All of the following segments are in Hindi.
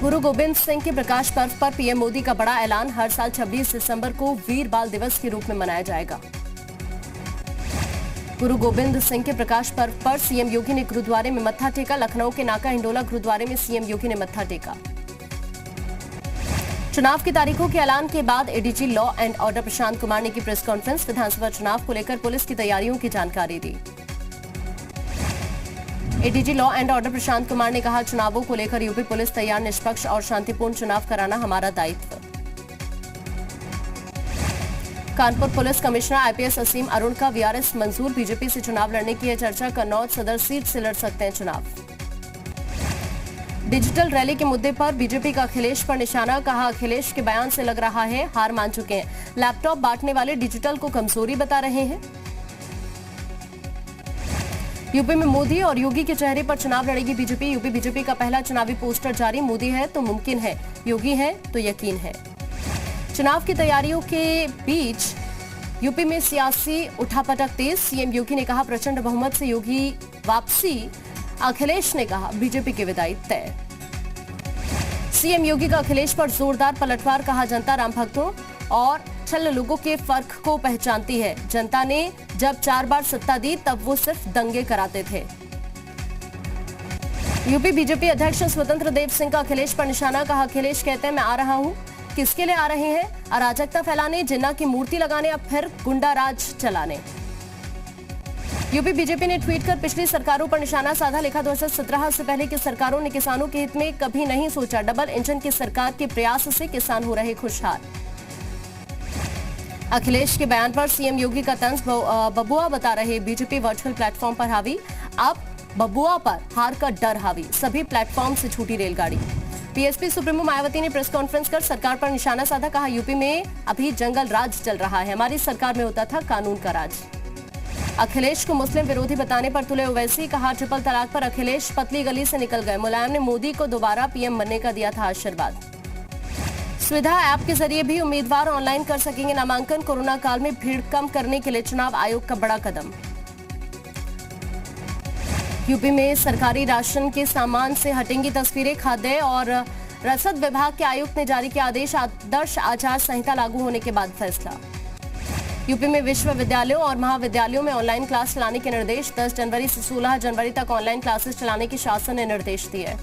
गुरु गोबिंद सिंह के प्रकाश पर्व पर पीएम मोदी का बड़ा ऐलान। हर साल 26 दिसंबर को वीर बाल दिवस के रूप में मनाया जाएगा। गुरु गोबिंद सिंह के प्रकाश पर्व पर सीएम योगी ने गुरुद्वारे में मत्था टेका। लखनऊ के नाका हिंडोला गुरुद्वारे में सीएम योगी ने मत्था टेका। चुनाव की तारीखों के ऐलान के बाद ADG law and order Prashant Kumar ने की प्रेस कॉन्फ्रेंस। विधानसभा चुनाव को लेकर पुलिस की तैयारियों की जानकारी दी। ADG law and order Prashant Kumar ने कहा, चुनावों को लेकर यूपी पुलिस तैयार, निष्पक्ष और शांतिपूर्ण चुनाव कराना हमारा दायित्व। कानपुर पुलिस कमिश्नर आईपीएस असीम अरुण का वीआरएस मंजूर। बीजेपी से चुनाव लड़ने की है चर्चा। कन्नौज सदर सीट से लड़ सकते हैं चुनाव। डिजिटल रैली के मुद्दे पर बीजेपी का अखिलेश पर निशाना। कहा, अखिलेश के बयान से लग रहा है हार मान चुके हैं। लैपटॉप बांटने वाले डिजिटल को कमजोरी बता रहे हैं। यूपी में मोदी और योगी के चेहरे पर चुनाव लड़ेगी बीजेपी। यूपी बीजेपी का पहला चुनावी पोस्टर जारी। मोदी है तो मुमकिन है, योगी है तो यकीन है। चुनाव की तैयारियों के बीच यूपी में सियासी उठापटक तेज। सीएम योगी ने कहा, प्रचंड बहुमत से योगी वापसी। अखिलेश ने कहा, बीजेपी की विदाई तय। सीएम योगी का अखिलेश पर जोरदार पलटवार। कहा, जनता राम भक्तों और छल लोगों के फर्क को पहचानती है। जनता ने जब 4 बार सत्ता दी तब वो सिर्फ दंगे कराते थे। यूपी बीजेपी अध्यक्ष स्वतंत्र देव सिंह का अखिलेश पर निशाना। कहा, अखिलेश कहते हैं मैं आ रहा हूं, किसके लिए आ रहे हैं? अराजकता फैलाने, जिन्ना की मूर्ति लगाने, अब फिर गुंडा राज चलाने। यूपी बीजेपी ने ट्वीट कर पिछली सरकारों पर निशाना साधा। लिखा, 2017 से पहले की सरकारों ने किसानों के हित में कभी नहीं सोचा। डबल इंजन की सरकार के प्रयास से किसान हो रहे खुशहाल। अखिलेश के बयान पर सीएम योगी का तंज। बबुआ बता रहे बीजेपी वर्चुअल प्लेटफॉर्म पर हावी। अब बबुआ पर हार का डर हावी। सभी प्लेटफॉर्म से छूटी रेलगाड़ी। पीएसपी सुप्रीमो मायावती ने प्रेस कॉन्फ्रेंस कर सरकार पर निशाना साधा। कहा, यूपी में अभी जंगल राज चल रहा है, हमारी सरकार में होता था कानून का राज। अखिलेश को मुस्लिम विरोधी बताने पर तुले ओवैसी। कहा, ट्रिपल तलाक पर अखिलेश पतली गली से निकल गए। मुलायम ने मोदी को दोबारा पीएम बनने का दिया था आशीर्वाद। सुविधा ऐप के जरिए भी उम्मीदवार ऑनलाइन कर सकेंगे नामांकन। कोरोना काल में भीड़ कम करने के लिए चुनाव आयोग का बड़ा कदम। यूपी में सरकारी राशन के सामान से हटेंगी तस्वीरें। खाद्य और रसद विभाग के आयुक्त ने जारी किया आदेश। आदर्श आचार संहिता लागू होने के बाद फैसला। यूपी में विश्वविद्यालयों और महाविद्यालयों में ऑनलाइन क्लास चलाने के निर्देश। 10 जनवरी से 16 जनवरी तक ऑनलाइन क्लासेस चलाने की शासन ने निर्देश दिए।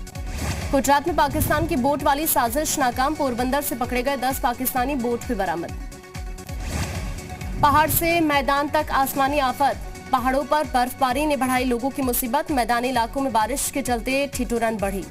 गुजरात में पाकिस्तान की बोट वाली साजिश नाकाम। पोरबंदर से पकड़े गए 10 पाकिस्तानी बोट भी बरामद। पहाड़ से मैदान तक आसमानी आफत। पहाड़ों पर बर्फबारी ने बढ़ाई लोगों की मुसीबत। मैदानी इलाकों में बारिश के चलते ठिठुरन बढ़ी।